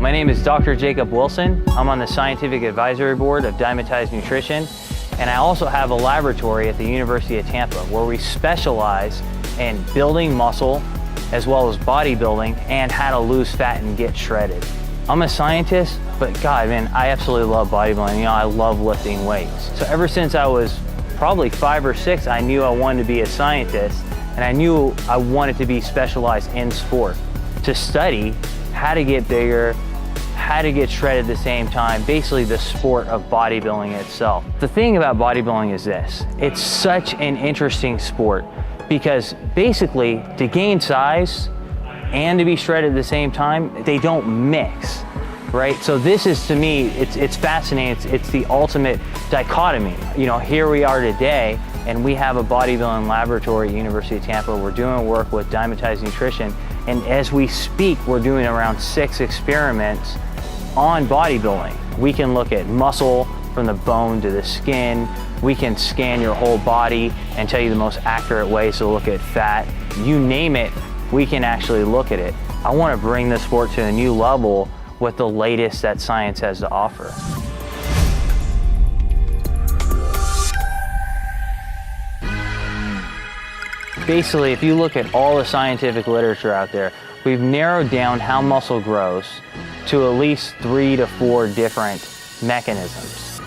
My name is Dr. Jacob Wilson. I'm on the Scientific Advisory Board of Dymatize Nutrition, and I also have a laboratory at the University of Tampa where we specialize in building muscle as well as bodybuilding and how to lose fat and get shredded. I'm a scientist, but God, man, I absolutely love bodybuilding. You know, I love lifting weights. So ever since I was probably 5 or 6, I knew I wanted to be a scientist, and I knew I wanted to be specialized in sport, to study how to get bigger, how to get shredded at the same time, basically the sport of bodybuilding itself. The thing about bodybuilding is this: it's such an interesting sport because basically to gain size and to be shredded at the same time, they don't mix, right? So this is, to me, it's fascinating. It's the ultimate dichotomy. You know, here we are today, and we have a bodybuilding laboratory at University of Tampa. We're doing work with Dymatize Nutrition, and as we speak, we're doing around 6 experiments on bodybuilding. We can look at muscle from the bone to the skin. We can scan your whole body and tell you the most accurate ways to look at fat. You name it, we can actually look at it. I want to bring the sport to a new level with the latest that science has to offer. Basically, if you look at all the scientific literature out there, we've narrowed down how muscle grows to at least 3 to 4 different mechanisms.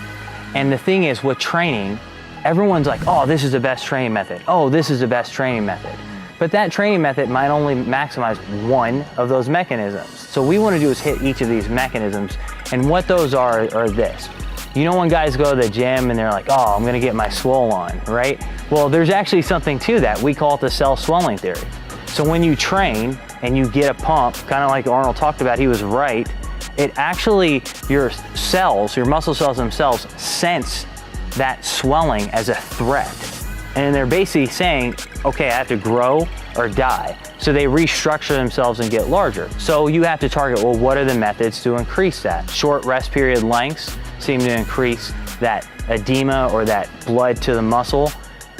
And the thing is, with training, everyone's like, oh, this is the best training method. Oh, this is the best training method. But that training method might only maximize one of those mechanisms. So what we want to do is hit each of these mechanisms. And what those are this. You know when guys go to the gym and they're like, oh, I'm gonna get my swole on, right? Well, there's actually something to that. We call it the cell swelling theory. So when you train and you get a pump, kind of like Arnold talked about, he was right, it actually, your cells, your muscle cells themselves sense that swelling as a threat. And they're basically saying, okay, I have to grow or die. So they restructure themselves and get larger. So you have to target, well, what are the methods to increase that? Short rest period lengths seem to increase that edema or that blood to the muscle.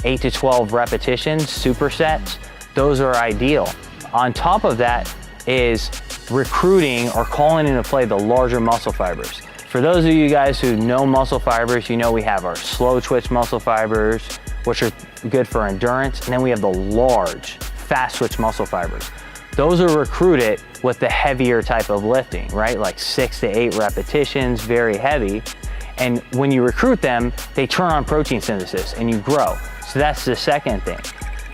8 to 12 repetitions, supersets, those are ideal. On top of that is recruiting or calling into play the larger muscle fibers. For those of you guys who know muscle fibers, you know we have our slow twitch muscle fibers, which are good for endurance, and then we have the large, fast twitch muscle fibers. Those are recruited with the heavier type of lifting, right? Like 6 to 8 repetitions, very heavy. And when you recruit them, they turn on protein synthesis and you grow. So that's the second thing.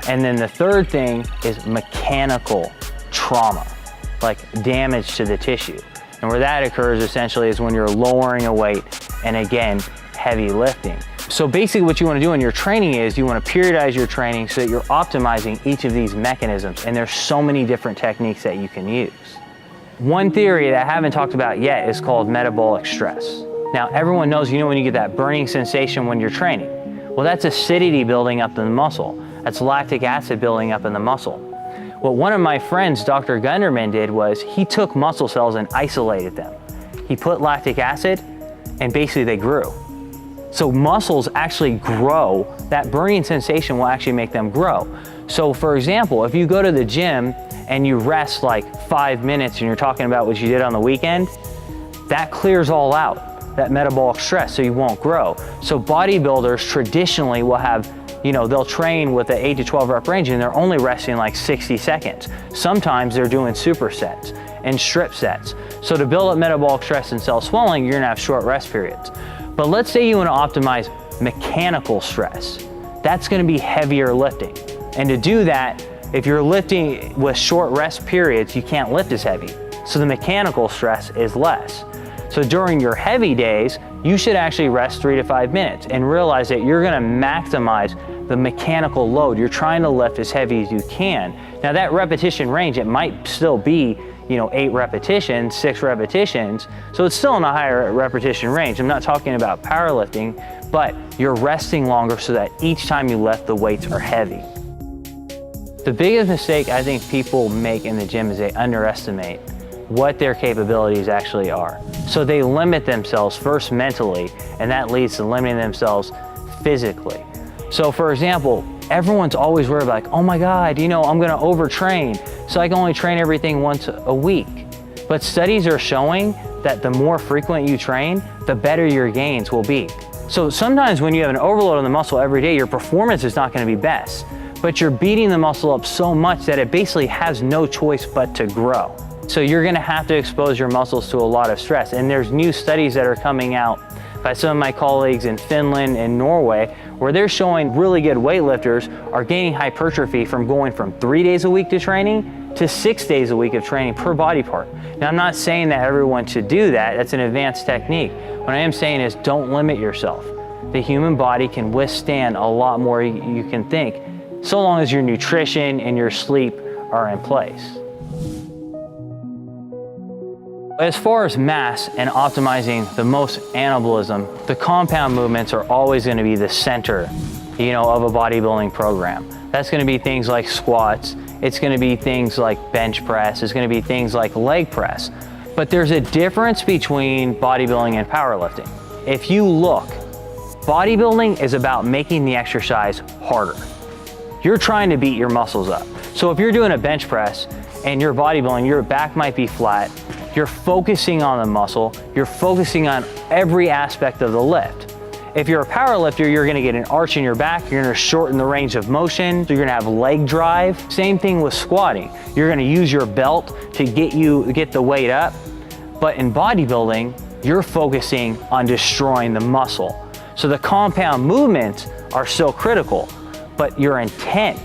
And then the third thing is mechanical trauma, like damage to the tissue. And where that occurs essentially is when you're lowering a weight and again, heavy lifting. So basically what you want to do in your training is you want to periodize your training so that you're optimizing each of these mechanisms. And there's so many different techniques that you can use. One theory that I haven't talked about yet is called metabolic stress. Now everyone knows, you know, when you get that burning sensation when you're training, well, that's acidity building up in the muscle. That's lactic acid building up in the muscle. What one of my friends, Dr. Gunderman, did was he took muscle cells and isolated them. He put lactic acid and basically they grew. So muscles actually grow. That burning sensation will actually make them grow. So for example, if you go to the gym and you rest like 5 minutes and you're talking about what you did on the weekend, that clears all out, that metabolic stress, so you won't grow. So bodybuilders traditionally will have, you know, they'll train with the 8 to 12 rep range and they're only resting like 60 seconds. Sometimes they're doing supersets and strip sets. So to build up metabolic stress and cell swelling, you're gonna have short rest periods. But let's say you want to optimize mechanical stress. That's going to be heavier lifting. And to do that, if you're lifting with short rest periods, you can't lift as heavy. So the mechanical stress is less. So during your heavy days, you should actually rest 3 to 5 minutes and realize that you're going to maximize the mechanical load. You're trying to lift as heavy as you can. Now that repetition range, it might still be, you know, 8 repetitions, 6 repetitions. So it's still in a higher repetition range. I'm not talking about powerlifting, but you're resting longer so that each time you lift, the weights are heavy. The biggest mistake I think people make in the gym is they underestimate what their capabilities actually are. So they limit themselves first mentally, and that leads to limiting themselves physically. So for example, everyone's always worried about, like, oh my God, you know, I'm gonna overtrain, so I can only train everything once a week. But studies are showing that the more frequent you train, the better your gains will be. So sometimes when you have an overload on the muscle every day, your performance is not going to be best, but you're beating the muscle up so much that it basically has no choice but to grow. So you're going to have to expose your muscles to a lot of stress. And there's new studies that are coming out by some of my colleagues in Finland and Norway, where they're showing really good weightlifters are gaining hypertrophy from going from 3 days a week to training to 6 days a week of training per body part. Now, I'm not saying that everyone should do that. That's an advanced technique. What I am saying is don't limit yourself. The human body can withstand a lot more you can think, so long as your nutrition and your sleep are in place. As far as mass and optimizing the most anabolism, the compound movements are always going to be the center, of a bodybuilding program. That's going to be things like squats. It's going to be things like bench press. It's going to be things like leg press. But there's a difference between bodybuilding and powerlifting. If you look, bodybuilding is about making the exercise harder. You're trying to beat your muscles up. So if you're doing a bench press and you're bodybuilding, your back might be flat, you're focusing on the muscle, you're focusing on every aspect of the lift. If you're a powerlifter, you're gonna get an arch in your back, you're gonna shorten the range of motion, you're gonna have leg drive. Same thing with squatting. You're gonna use your belt to get the weight up, but in bodybuilding, you're focusing on destroying the muscle. So the compound movements are still critical, but your intent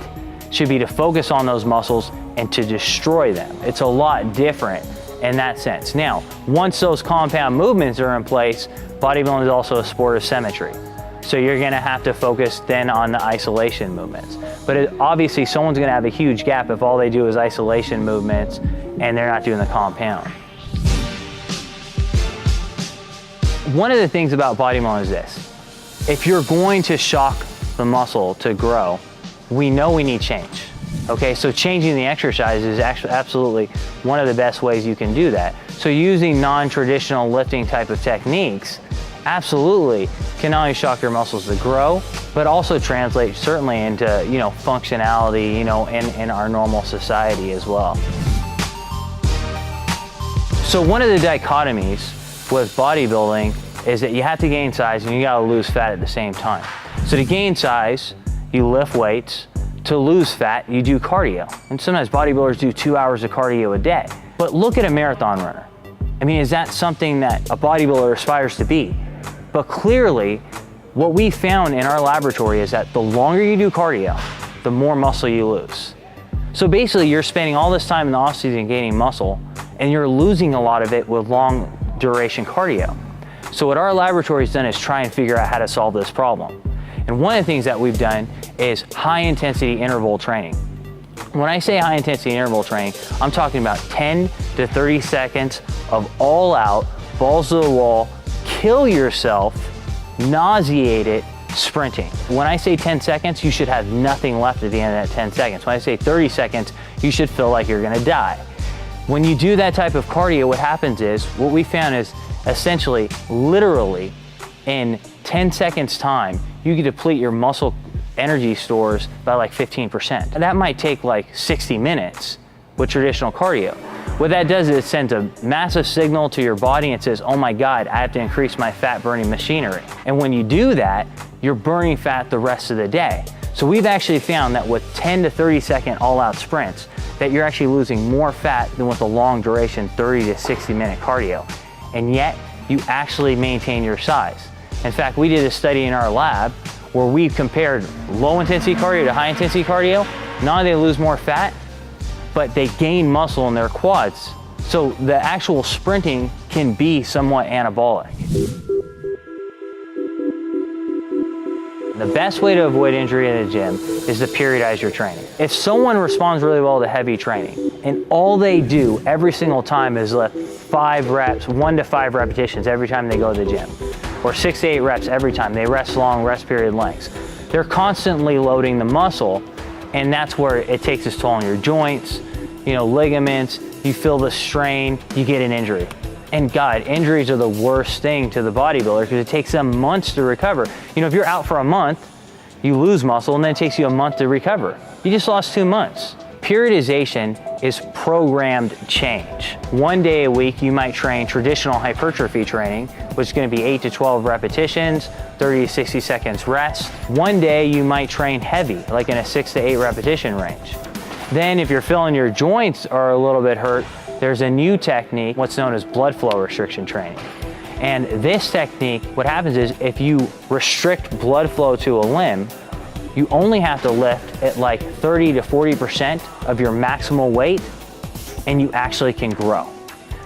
should be to focus on those muscles and to destroy them. It's a lot different in that sense. Now, once those compound movements are in place, bodybuilding is also a sport of symmetry. So you're gonna have to focus then on the isolation movements. But obviously someone's gonna have a huge gap if all they do is isolation movements and they're not doing the compound. One of the things about bodybuilding is this. If you're going to shock the muscle to grow, we know we need change. Okay, so changing the exercise is actually absolutely one of the best ways you can do that. So using non-traditional lifting type of techniques absolutely can not only shock your muscles to grow, but also translate certainly into, functionality, in our normal society as well. So one of the dichotomies with bodybuilding is that you have to gain size and you gotta lose fat at the same time. So to gain size, you lift weights. To lose fat, you do cardio. And sometimes bodybuilders do 2 hours of cardio a day. But look at a marathon runner. I mean, is that something that a bodybuilder aspires to be? But clearly, what we found in our laboratory is that the longer you do cardio, the more muscle you lose. So basically, you're spending all this time in the off season gaining muscle, and you're losing a lot of it with long duration cardio. So what our laboratory has done is try and figure out how to solve this problem. And one of the things that we've done is high intensity interval training. When I say high intensity interval training, I'm talking about 10 to 30 seconds of all out, balls to the wall, kill yourself, nauseated sprinting. When I say 10 seconds, you should have nothing left at the end of that 10 seconds. When I say 30 seconds, you should feel like you're gonna die. When you do that type of cardio, what happens is, what we found is essentially, literally, in 10 seconds time, you can deplete your muscle energy stores by like 15%. That might take like 60 minutes with traditional cardio. What that does is it sends a massive signal to your body and says, oh my God, I have to increase my fat burning machinery. And when you do that, you're burning fat the rest of the day. So we've actually found that with 10 to 30 second all out sprints, that you're actually losing more fat than with a long duration 30 to 60 minute cardio. And yet you actually maintain your size. In fact, we did a study in our lab where we compared low intensity cardio to high intensity cardio. Not only do they lose more fat, but they gain muscle in their quads. So the actual sprinting can be somewhat anabolic. The best way to avoid injury in the gym is to periodize your training. If someone responds really well to heavy training and all they do every single time is lift 5 reps, 1 to 5 repetitions every time they go to the gym, or 6 to 8 reps every time, they rest long rest period lengths, they're constantly loading the muscle, and that's where it takes its toll on your joints, ligaments, you feel the strain, you get an injury. And God, injuries are the worst thing to the bodybuilder because it takes them months to recover. If you're out for a month, you lose muscle and then it takes you a month to recover. You just lost 2 months. periodization is programmed change. One day a week, you might train traditional hypertrophy training, which is going to be 8 to 12 repetitions, 30 to 60 seconds rest. One day you might train heavy, like in a 6 to 8 repetition range. Then if you're feeling your joints are a little bit hurt, there's a new technique, what's known as blood flow restriction training. And this technique, what happens is if you restrict blood flow to a limb, you only have to lift at like 30 to 40% of your maximal weight, and you actually can grow.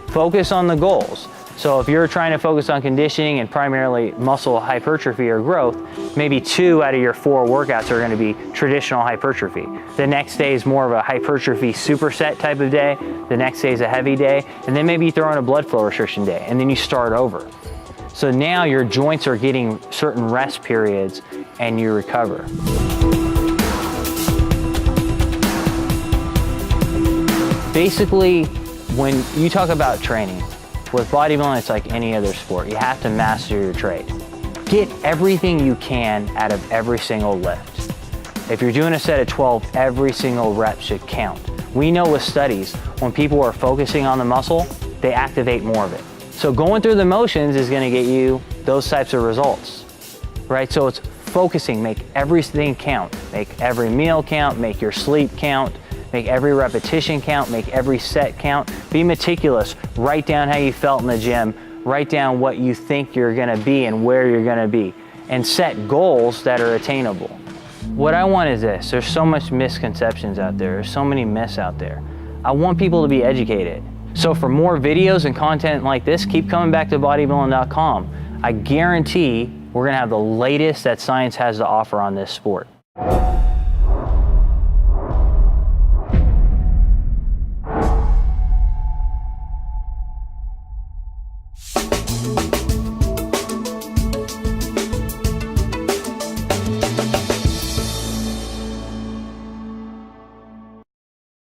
Focus on the goals. So if you're trying to focus on conditioning and primarily muscle hypertrophy or growth, maybe 2 out of your 4 workouts are going to be traditional hypertrophy. The next day is more of a hypertrophy superset type of day. The next day is a heavy day. And then maybe you throw in a blood flow restriction day, and then you start over. So now your joints are getting certain rest periods and you recover. Basically, when you talk about training, with bodybuilding, it's like any other sport. You have to master your trade. Get everything you can out of every single lift. If you're doing a set of 12, every single rep should count. We know with studies, when people are focusing on the muscle, they activate more of it. So going through the motions is gonna get you those types of results, right? So it's focusing, make everything count. Make every meal count, make your sleep count, make every repetition count, make every set count. Be meticulous, write down how you felt in the gym, write down what you think you're gonna be and where you're gonna be, and set goals that are attainable. What I want is this, there's so much misconceptions out there, there's so many myths out there. I want people to be educated. So for more videos and content like this, keep coming back to bodybuilding.com. I guarantee we're gonna have the latest that science has to offer on this sport.